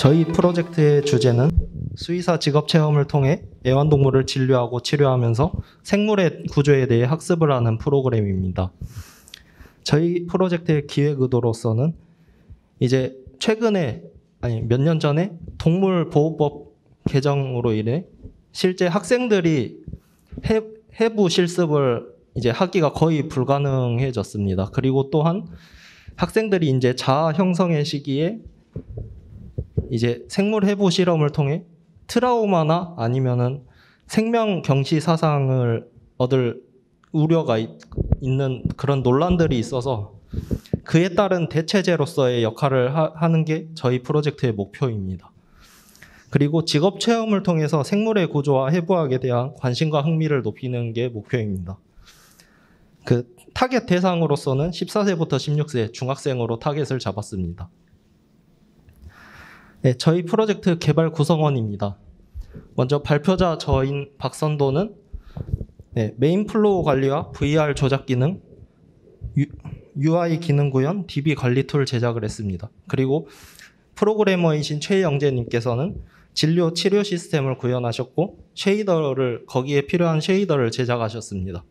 저희 프로젝트의 주제는 수의사 직업 체험을 통해 애완동물을 진료하고 치료하면서 생물의 구조에 대해 학습을 하는 프로그램입니다. 저희 프로젝트의 기획 의도로서는 이제 최근에 몇 년 전에 동물보호법 개정으로 인해 실제 학생들이 해부 실습을 이제 하기가 거의 불가능해졌습니다. 그리고 또한 학생들이 이제 자아 형성의 시기에 이제 생물 해부 실험을 통해 트라우마나 아니면은 생명 경시 사상을 얻을 우려가 있는 그런 논란들이 있어서 그에 따른 대체제로서의 역할을 하는 게 저희 프로젝트의 목표입니다. 그리고 직업 체험을 통해서 생물의 구조와 해부학에 대한 관심과 흥미를 높이는 게 목표입니다. 그 타겟 대상으로서는 14세부터 16세 중학생으로 타겟을 잡았습니다. 네, 저희 프로젝트 개발 구성원입니다. 먼저 발표자 저인 박선도는 메인 플로우 관리와 VR 조작 기능, UI 기능 구현, DB 관리 툴 제작을 했습니다. 그리고 프로그래머이신 최영재님께서는 진료 치료 시스템을 구현하셨고 거기에 필요한 쉐이더를 제작하셨습니다.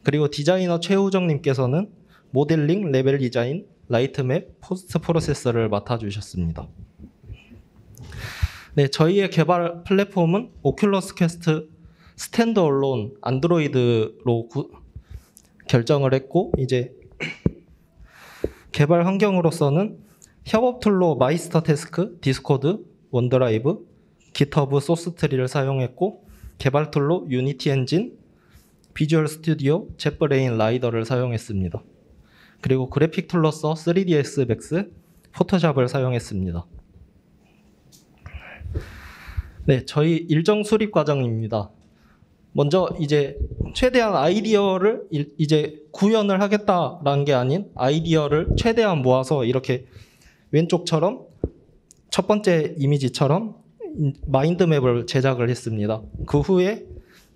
그리고 디자이너 최우정님께서는 모델링, 레벨 디자인, 라이트맵, 포스트 프로세서를 맡아주셨습니다. 네, 저희의 개발 플랫폼은 오큘러스 퀘스트 스탠드얼론 안드로이드로 결정을 했고 이제 개발 환경으로서는 협업 툴로 마이스터 태스크, 디스코드, 원드라이브, 깃허브 소스트리를 사용했고 개발 툴로 유니티 엔진, 비주얼 스튜디오, 젯브레인 라이더를 사용했습니다. 그리고 그래픽 툴로서 3ds 맥스, 포토샵을 사용했습니다. 네, 저희 일정 수립 과정입니다. 먼저 이제 최대한 아이디어를 이제 구현을 하겠다라는 게 아닌 아이디어를 최대한 모아서 이렇게 왼쪽처럼 첫 번째 이미지처럼 마인드맵을 제작을 했습니다. 그 후에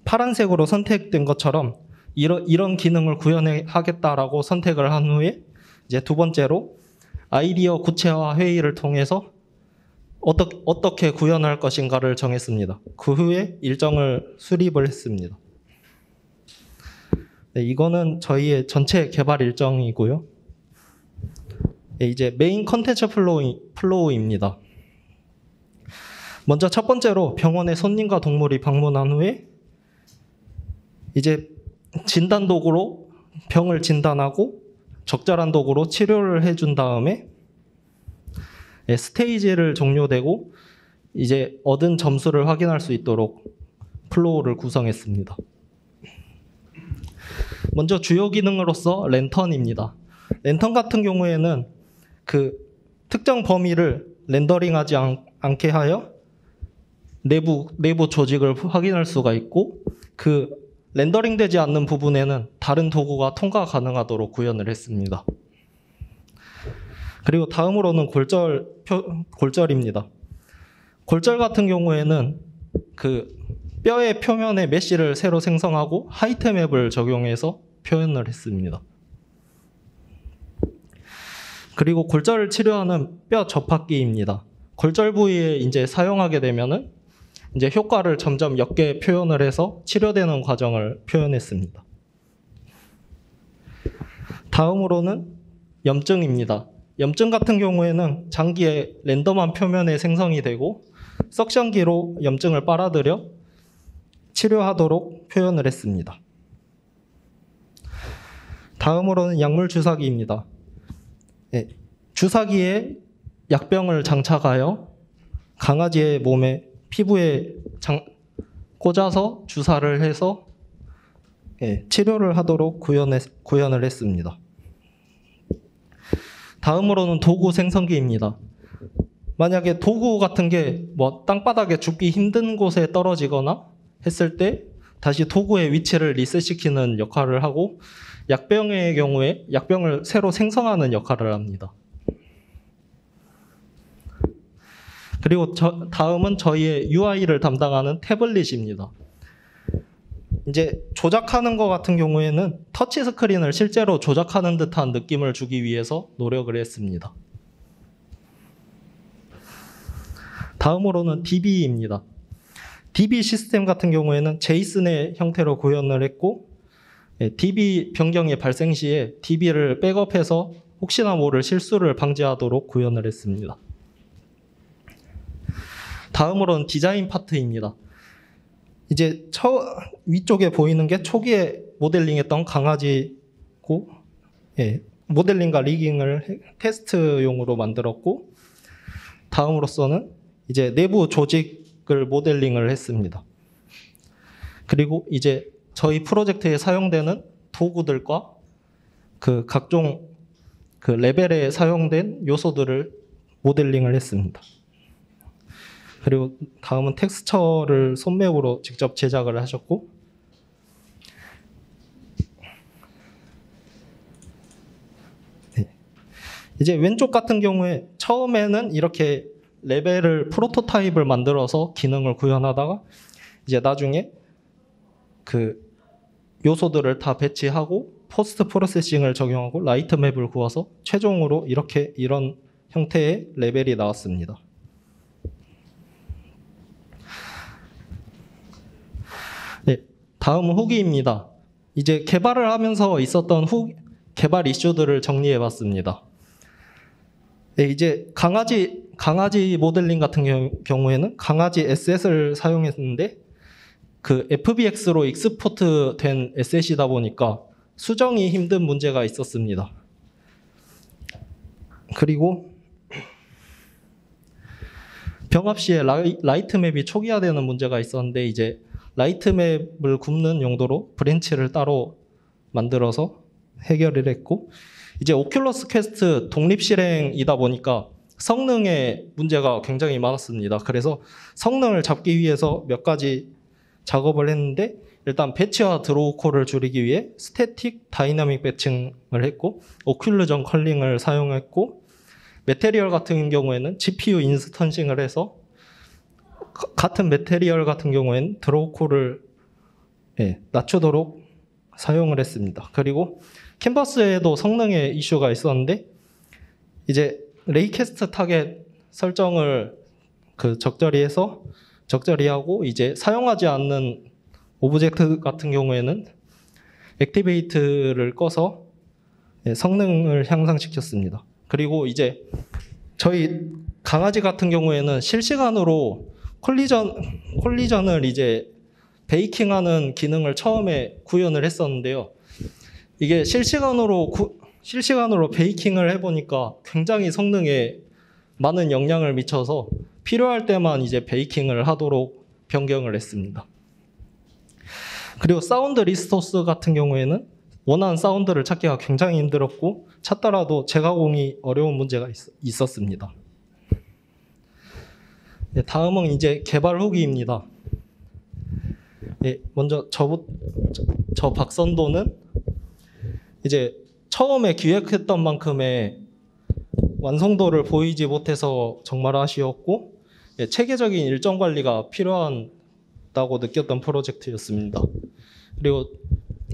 파란색으로 선택된 것처럼 이런 기능을 구현하겠다라고 선택을 한 후에 이제 두 번째로 아이디어 구체화 회의를 통해서 어떻게 구현할 것인가를 정했습니다. 그 후에 일정을 수립을 했습니다. 네, 이거는 저희의 전체 개발 일정이고요. 네, 이제 메인 컨텐츠 플로우입니다. 먼저 첫 번째로 병원에 손님과 동물이 방문한 후에 이제 진단 도구로 병을 진단하고 적절한 도구로 치료를 해준 다음에 스테이지를 종료되고 이제 얻은 점수를 확인할 수 있도록 플로우를 구성했습니다. 먼저 주요 기능으로서 랜턴입니다. 랜턴 같은 경우에는 그 특정 범위를 렌더링하지 않게 하여 내부 조직을 확인할 수가 있고 그 렌더링되지 않는 부분에는 다른 도구가 통과 가능하도록 구현을 했습니다. 그리고 다음으로는 골절입니다. 골절 같은 경우에는 그 뼈의 표면에 메쉬를 새로 생성하고 하이트맵을 적용해서 표현을 했습니다. 그리고 골절을 치료하는 뼈 접합기입니다. 골절 부위에 이제 사용하게 되면은 이제 효과를 점점 옅게 표현을 해서 치료되는 과정을 표현했습니다. 다음으로는 염증입니다. 염증 같은 경우에는 장기의 랜덤한 표면에 생성이 되고 석션기로 염증을 빨아들여 치료하도록 표현을 했습니다. 다음으로는 약물 주사기입니다. 네, 주사기에 약병을 장착하여 강아지의 몸에 피부에 꽂아서 주사를 해서 치료를 하도록 구현을 했습니다. 다음으로는 도구 생성기입니다. 만약에 도구 같은 게 뭐 땅바닥에 줍기 힘든 곳에 떨어지거나 했을 때 다시 도구의 위치를 리셋시키는 역할을 하고 약병의 경우에 약병을 새로 생성하는 역할을 합니다. 그리고 다음은 저희의 UI를 담당하는 태블릿입니다. 이제 조작하는 것 같은 경우에는 터치 스크린을 실제로 조작하는 듯한 느낌을 주기 위해서 노력을 했습니다. 다음으로는 DB입니다. DB 시스템 같은 경우에는 제이슨의 형태로 구현을 했고, DB 변경의 발생 시에 DB를 백업해서 혹시나 모를 실수를 방지하도록 구현을 했습니다. 다음으로는 디자인 파트입니다. 이제 위쪽에 보이는 게 초기에 모델링했던 강아지고, 모델링과 리깅을 테스트용으로 만들었고, 다음으로서는 이제 내부 조직을 모델링을 했습니다. 그리고 이제 저희 프로젝트에 사용되는 도구들과 그 각종 그 레벨에 사용된 요소들을 모델링을 했습니다. 그리고 다음은 텍스처를 손맵으로 직접 제작을 하셨고, 이제 왼쪽 같은 경우에 처음에는 이렇게 레벨을 프로토타입을 만들어서 기능을 구현하다가 이제 나중에 그 요소들을 다 배치하고 포스트 프로세싱을 적용하고 라이트 맵을 구워서 최종으로 이런 형태의 레벨이 나왔습니다. 네, 다음은 후기입니다. 이제 개발을 하면서 있었던 개발 이슈들을 정리해 봤습니다. 네, 이제 강아지 모델링 같은 경우에는 강아지 에셋을 사용했는데 그 FBX로 익스포트 된 에셋이다 보니까 수정이 힘든 문제가 있었습니다. 그리고 병합 시에 라이트 맵이 초기화되는 문제가 있었는데 이제 라이트 맵을 굽는 용도로 브랜치를 따로 만들어서 해결을 했고, 이제 오큘러스 퀘스트 독립 실행이다 보니까 성능에 문제가 굉장히 많았습니다. 그래서 성능을 잡기 위해서 몇 가지 작업을 했는데, 일단 배치와 드로우 콜을 줄이기 위해 스태틱 다이나믹 배칭을 했고, 오큘루전 컬링을 사용했고, 매테리얼 같은 경우에는 GPU 인스턴싱을 해서 같은 매테리얼 같은 경우에는 드로우 콜을 낮추도록 사용을 했습니다. 그리고 캔버스에도 성능에 이슈가 있었는데 이제 레이캐스트 타겟 설정을 적절히 하고 이제 사용하지 않는 오브젝트 같은 경우에는 액티베이트를 꺼서 성능을 향상시켰습니다. 그리고 이제 저희 강아지 같은 경우에는 실시간으로 콜리전을 이제 베이킹하는 기능을 처음에 구현을 했었는데요. 이게 실시간으로 베이킹을 해보니까 굉장히 성능에 많은 영향을 미쳐서 필요할 때만 이제 베이킹을 하도록 변경을 했습니다. 그리고 사운드 리소스 같은 경우에는 원하는 사운드를 찾기가 굉장히 힘들었고 찾더라도 재가공이 어려운 문제가 있었습니다. 네, 다음은 이제 개발 후기입니다. 네, 먼저 저 박선도는 이제 처음에 기획했던 만큼의 완성도를 보이지 못해서 정말 아쉬웠고 체계적인 일정 관리가 필요하다고 느꼈던 프로젝트였습니다. 그리고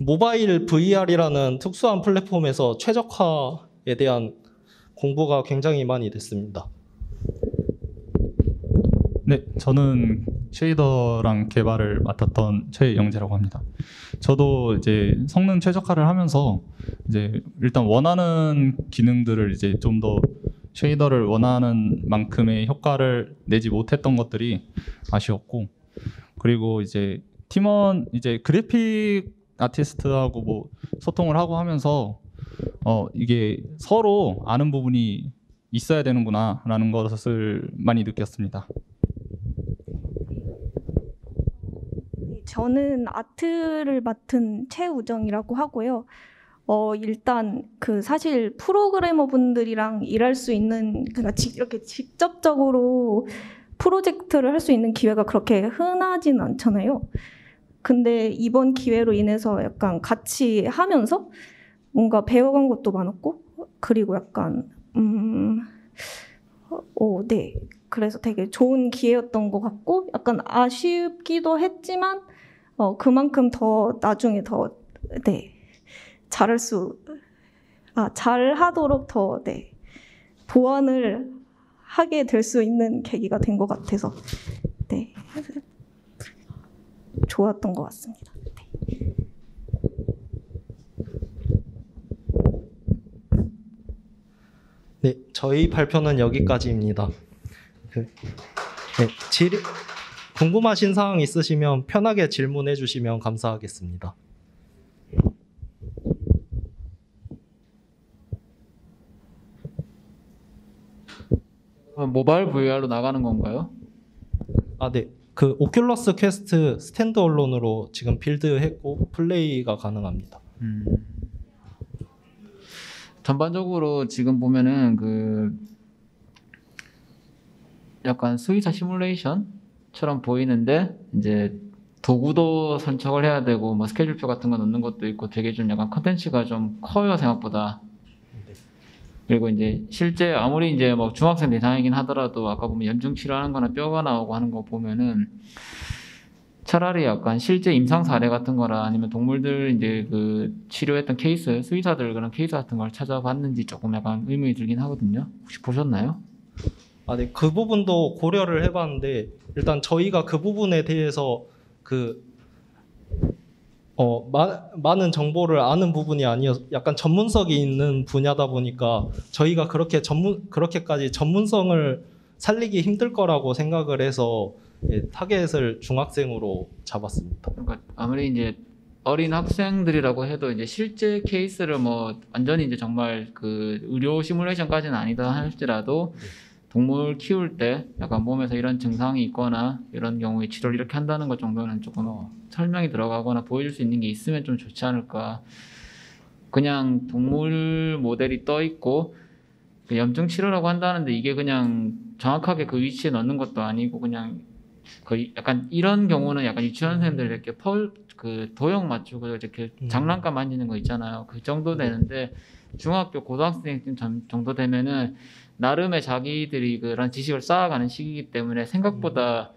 모바일 VR이라는 특수한 플랫폼에서 최적화에 대한 공부가 굉장히 많이 됐습니다. 네, 저는 쉐이더랑 개발을 맡았던 최영재라고 합니다. 저도 이제 성능 최적화를 하면서 이제 일단 원하는 기능들을 이제 좀 더 쉐이더를 원하는 만큼의 효과를 내지 못했던 것들이 아쉬웠고, 그리고 이제 팀원 이제 그래픽 아티스트하고 뭐 소통을 하고 하면서 이게 서로 아는 부분이 있어야 되는구나라는 것을 많이 느꼈습니다. 저는 아트를 맡은 최우정이라고 하고요. 일단 사실 프로그래머 분들이랑 일할 수 있는 이렇게 직접적으로 프로젝트를 할 수 있는 기회가 그렇게 흔하진 않잖아요. 근데 이번 기회로 인해서 약간 같이 하면서 뭔가 배워간 것도 많았고, 그리고 약간 네. 그래서 되게 좋은 기회였던 것 같고, 약간 아쉽기도 했지만 그만큼 더 나중에 더 잘하도록 더 보완을 하게 될 수 있는 계기가 된 것 같아서 네, 좋았던 것 같습니다. 네, 저희 발표는 여기까지입니다. 네, 궁금하신 사항 있으시면 편하게 질문해 주시면 감사하겠습니다. 모바일 VR로 나가는 건가요? 아, 네. 그 오큘러스 퀘스트 스탠드얼론으로 지금 빌드했고 플레이가 가능합니다. 전반적으로 지금 보면은 그 약간 수의사 시뮬레이션처럼 보이는데 이제 도구도 선척을 해야 되고 뭐 스케줄표 같은 거 넣는 것도 있고 되게 좀 약간 컨텐츠가 좀 커요 생각보다. 그리고 이제 실제 아무리 이제 뭐 중학생 대상이긴 하더라도 아까 보면 염증 치료하는 거나 뼈가 나오고 하는 거 보면은 차라리 약간 실제 임상 사례 같은 거라 아니면 동물들 이제 그 치료했던 케이스, 수의사들 그런 케이스 같은 걸 찾아봤는지 조금 약간 의문이 들긴 하거든요. 혹시 보셨나요? 아, 네. 그 부분도 고려를 해봤는데 일단 저희가 그 부분에 대해서 많은 정보를 아는 부분이 아니어서 약간 전문성이 있는 분야다 보니까 저희가 그렇게까지 전문성을 살리기 힘들 거라고 생각을 해서 예, 타겟을 중학생으로 잡았습니다. 그러니까 아무리 이제 어린 학생들이라고 해도 이제 실제 케이스를 뭐 완전히 이제 정말 그 의료 시뮬레이션까지는 아니다 할지라도 동물 키울 때 약간 몸에서 이런 증상이 있거나 이런 경우에 치료를 이렇게 한다는 것 정도는 조금 설명이 들어가거나 보여줄 수 있는 게 있으면 좀 좋지 않을까. 그냥 동물 모델이 떠 있고 그 염증 치료라고 한다는데 이게 그냥 정확하게 그 위치에 넣는 것도 아니고 그냥 거의 약간 이런 경우는 약간 유치원생들 이렇게 그 도형 맞추고 이렇게 장난감 만지는 거 있잖아요. 그 정도 되는데 중학교 고등학생 정도 되면은 나름의 자기들이 그런 지식을 쌓아가는 시기이기 때문에 생각보다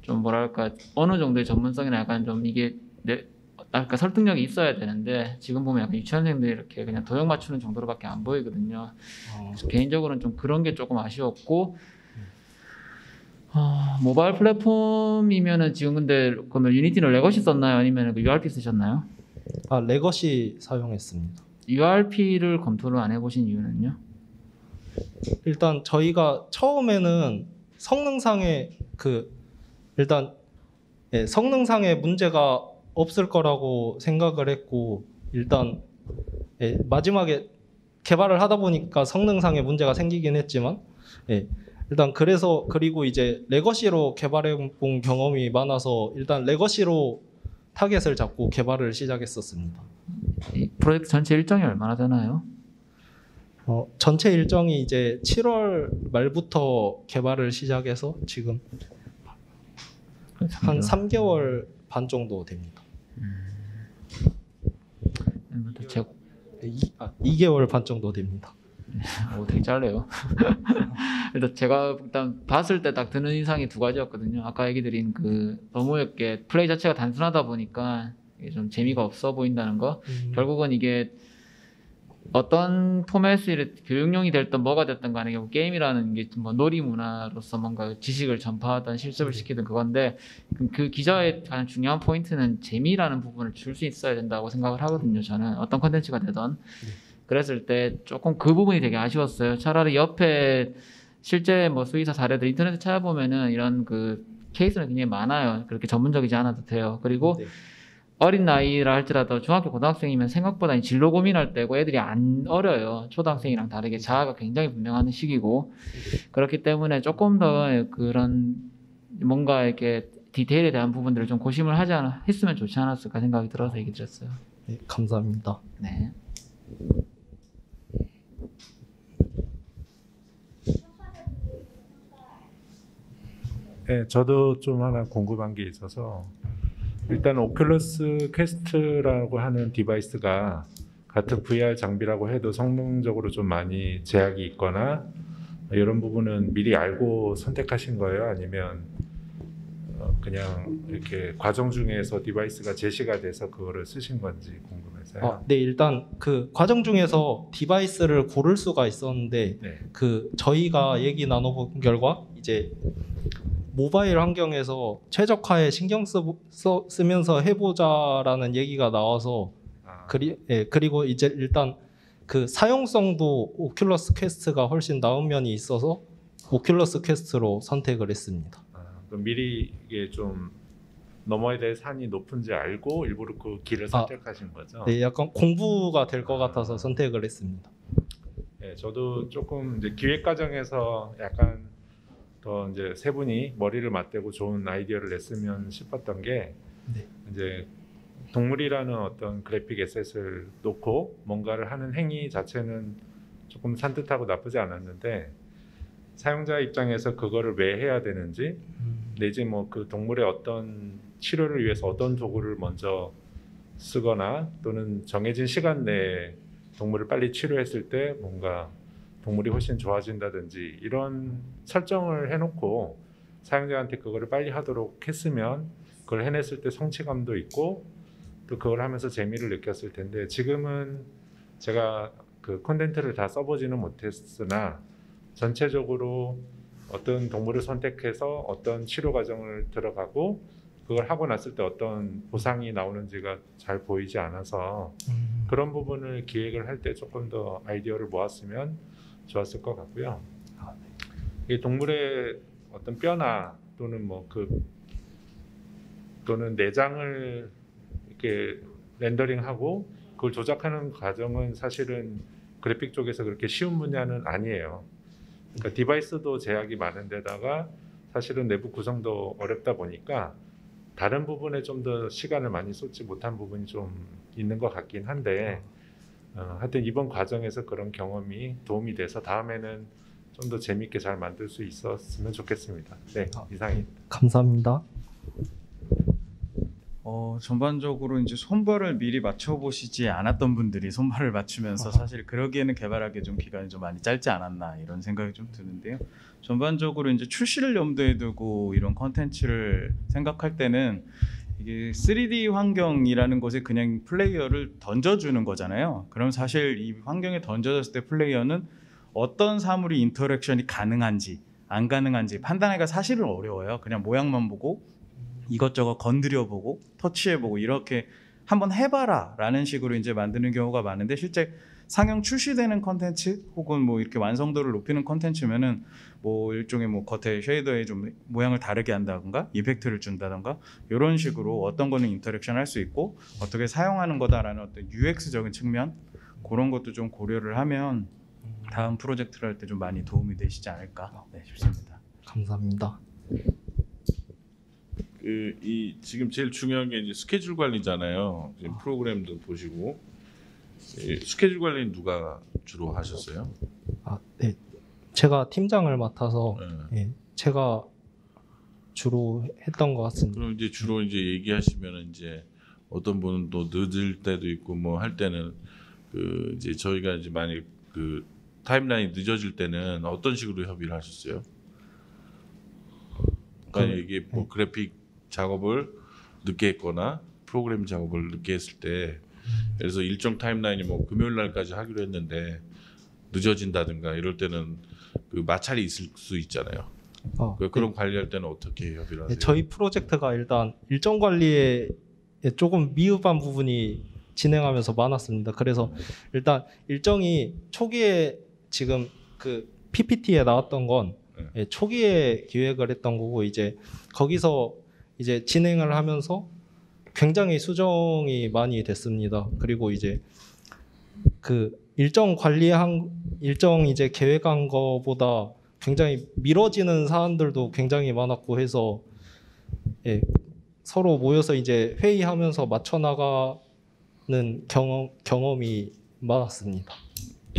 좀 뭐랄까 어느 정도의 전문성이나 약간 좀 이게 약간 설득력이 있어야 되는데 지금 보면 약간 유치원생들이 이렇게 그냥 도형 맞추는 정도로밖에 안 보이거든요. 그래서 개인적으로는 좀 그런 게 조금 아쉬웠고 모바일 플랫폼이면은 지금 근데 그러면 유니티는 레거시 썼나요? 아니면 그 URP 쓰셨나요? 아, 레거시 사용했습니다. URP를 검토를 안 해보신 이유는요? 일단 저희가 처음에는 성능상의 성능상의 문제가 없을 거라고 생각을 했고 일단 마지막에 개발을 하다 보니까 성능상의 문제가 생기긴 했지만 일단 그리고 이제 레거시로 개발해 본 경험이 많아서 일단 레거시로 타겟을 잡고 개발을 시작했었습니다. 이 프로젝트 전체 일정이 얼마나 되나요? 전체 일정이 이제 7월 말부터 개발을 시작해서 지금 한 3개월 반 정도 됩니다. 2개월 반 정도 됩니다. 되게 짧네요. 일단 제가 일단 봤을 때 딱 드는 인상이 두 가지였거든요. 아까 얘기 드린 그 너무 이렇게 플레이 자체가 단순하다 보니까 이게 좀 재미가 없어 보인다는 거. 결국은 이게 어떤 포맷이 교육용이 됐든 뭐가 됐든 간에 게임이라는 게 뭐 놀이 문화로서 뭔가 지식을 전파하든 실습을 시키든 그건데 그 기자의 가장 중요한 포인트는 재미라는 부분을 줄 수 있어야 된다고 생각을 하거든요. 저는 어떤 컨텐츠가 되든 그랬을 때 조금 그 부분이 되게 아쉬웠어요. 차라리 옆에 실제 뭐 수의사 사례들 인터넷에 찾아보면은 이런 그 케이스는 굉장히 많아요. 그렇게 전문적이지 않아도 돼요. 그리고 어린 나이라 할지라도 중학교 고등학생이면 생각보다 진로 고민할 때고 애들이 안 어려요. 초등학생이랑 다르게 자아가 굉장히 분명한 시기고 그렇기 때문에 조금 더 그런 뭔가 이렇게 디테일에 대한 부분들을 좀 고심을 했으면 좋지 않았을까 생각이 들어서 얘기 드렸어요. 네, 감사합니다. 네. 네, 저도 좀 하나 궁금한 게 있어서 일단 오큘러스 퀘스트라고 하는 디바이스가 같은 VR 장비라고 해도 성능적으로 좀 많이 제약이 있거나 이런 부분은 미리 알고 선택하신 거예요? 아니면 그냥 이렇게 과정 중에서 디바이스가 제시가 돼서 그거를 쓰신 건지 궁금해서요. 네, 일단 그 과정 중에서 디바이스를 고를 수가 있었는데 네. 그 저희가 얘기 나눠본 결과 이제 모바일 환경에서 최적화에 신경 쓰면서 해보자라는 얘기가 나와서 아, 그리고 이제 일단 그 사용성도 오큘러스 퀘스트가 훨씬 나은 면이 있어서 오큘러스 퀘스트로 선택을 했습니다. 그럼 미리 이게 좀 넘어야 될 산이 높은지 알고 일부러 그 길을 선택하신 거죠? 네, 약간 공부가 될 것 같아서 선택을 했습니다. 네, 저도 조금 이제 기획 과정에서 약간 더 이제 세 분이 머리를 맞대고 좋은 아이디어를 냈으면 싶었던 게 네. 이제 동물이라는 어떤 그래픽 에셋을 놓고 뭔가를 하는 행위 자체는 조금 산뜻하고 나쁘지 않았는데 사용자 입장에서 그거를 왜 해야 되는지 내지 뭐 그 동물의 어떤 치료를 위해서 어떤 도구를 먼저 쓰거나 또는 정해진 시간 내에 동물을 빨리 치료했을 때 뭔가 동물이 훨씬 좋아진다든지 이런 설정을 해놓고 사용자한테 그거를 빨리 하도록 했으면 그걸 해냈을 때 성취감도 있고 또 그걸 하면서 재미를 느꼈을 텐데 지금은 제가 그 콘텐츠를 다 써보지는 못했으나 전체적으로 어떤 동물을 선택해서 어떤 치료 과정을 들어가고 그걸 하고 났을 때 어떤 보상이 나오는지가 잘 보이지 않아서 그런 부분을 기획을 할 때 조금 더 아이디어를 모았으면 좋았을 것 같고요. 이 동물의 어떤 뼈나 또는 뭐 또는 내장을 이렇게 렌더링하고 그걸 조작하는 과정은 사실은 그래픽 쪽에서 그렇게 쉬운 분야는 아니에요. 그러니까 디바이스도 제약이 많은 데다가 사실은 내부 구성도 어렵다 보니까 다른 부분에 좀 더 시간을 많이 쏟지 못한 부분이 좀 있는 것 같긴 한데 하여튼 이번 과정에서 그런 경험이 도움이 돼서 다음에는 좀 더 재밌게 잘 만들 수 있었으면 좋겠습니다. 네, 이상입니다. 감사합니다. 전반적으로 이제 손발을 미리 맞춰보시지 않았던 분들이 손발을 맞추면서 사실 그러기에는 개발하기에 좀 기간이 좀 많이 짧지 않았나 이런 생각이 좀 드는데요. 전반적으로 이제 출시를 염두에 두고 이런 컨텐츠를 생각할 때는 이게 3D 환경이라는 곳에 그냥 플레이어를 던져주는 거잖아요. 그럼 사실 이 환경에 던져졌을 때 플레이어는 어떤 사물이 인터랙션이 가능한지 안 가능한지 판단하기가 사실은 어려워요. 그냥 모양만 보고 이것저것 건드려보고 터치해보고 이렇게 한번 해봐라 라는 식으로 이제 만드는 경우가 많은데 실제 상용 출시되는 컨텐츠 혹은 뭐 이렇게 완성도를 높이는 컨텐츠면은 뭐 일종의 뭐 겉에 쉐이더에 좀 모양을 다르게 한다던가 이펙트를 준다던가 이런 식으로 어떤 거는 인터랙션 할 수 있고 어떻게 사용하는 거다라는 어떤 UX적인 측면 그런 것도 좀 고려를 하면 다음 프로젝트를 할 때 좀 많이 도움이 되시지 않을까 싶습니다. 감사합니다. 이 지금 제일 중요한 게 이제 스케줄 관리잖아요. 지금 프로그램도 보시고 스케줄 관리는 누가 주로 하셨어요? 네, 제가 팀장을 맡아서 네. 제가 주로 했던 것 같습니다. 그럼 이제 주로 이제 얘기하시면 이제 어떤 분은 또 늦을 때도 있고 뭐 할 때는 그 이제 저희가 이제 만약 그 타임라인이 늦어질 때는 어떤 식으로 협의를 하셨어요? 만약 이게 뭐 그래픽 작업을 늦게 했거나 프로그램 작업을 늦게 했을 때 그래서 일정 타임라인이 뭐 금요일 날까지 하기로 했는데 늦어진다든가 이럴 때는 그 마찰이 있을 수 있잖아요. 그런 관리할 때는 어떻게 협의를 하세요? 저희 프로젝트가 일단 일정 관리에 조금 미흡한 부분이 진행하면서 많았습니다. 그래서 일단 일정이 초기에 지금 그 PPT에 나왔던 건 초기에 기획을 했던 거고 이제 거기서 이제 진행을 하면서 굉장히 수정이 많이 됐습니다. 그리고 이제 그 일정 이제 계획한 거보다 굉장히 미뤄지는 사안들도 굉장히 많았고 해서 서로 모여서 이제 회의하면서 맞춰 나가는 경험이 많았습니다.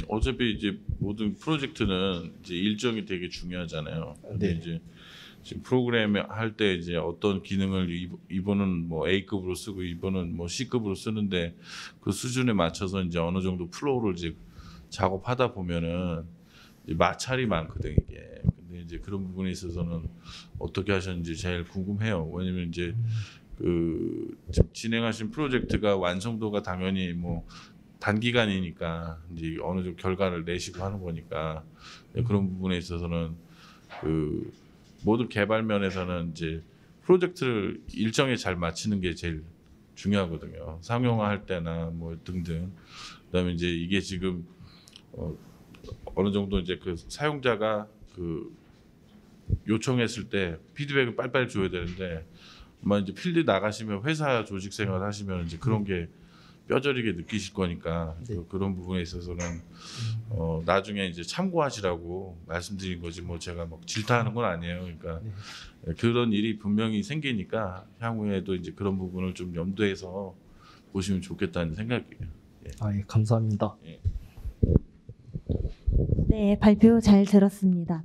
어차피 이제 모든 프로젝트는 이제 일정이 되게 중요하잖아요. 근데 네. 이제 지금 프로그램 할 때 이제 어떤 기능을 이번은 뭐 A급으로 쓰고 이번은 뭐 C급으로 쓰는데 그 수준에 맞춰서 이제 어느 정도 플로우를 이제 작업하다 보면은 이제 마찰이 많거든 이게. 근데 이제 그런 부분에 있어서는 어떻게 하셨는지 제일 궁금해요. 왜냐면 이제 그 지금 진행하신 프로젝트가 완성도가 당연히 뭐 단기간이니까 이제 어느 정도 결과를 내시고 하는 거니까 그런 부분에 있어서는 그 모든 개발 면에서는 이제 프로젝트를 일정에 잘 맞추는 게 제일 중요하거든요. 상용화할 때나 뭐 등등. 그다음에 이제 이게 지금 어느 정도 이제 그 사용자가 그 요청했을 때 피드백을 빨리빨리 줘야 되는데 아마 이제 필드 나가시면 회사 조직 생활 하시면 이제 그런 게 뼈저리게 느끼실 거니까 네. 그런 부분에 있어서는 나중에 이제 참고하시라고 말씀드린 거지 뭐 제가 막 질타하는 건 아니에요. 그러니까 그런 일이 분명히 생기니까 향후에도 이제 그런 부분을 좀 염두해서 보시면 좋겠다는 생각이에요. 아, 예, 감사합니다. 네, 발표 잘 들었습니다.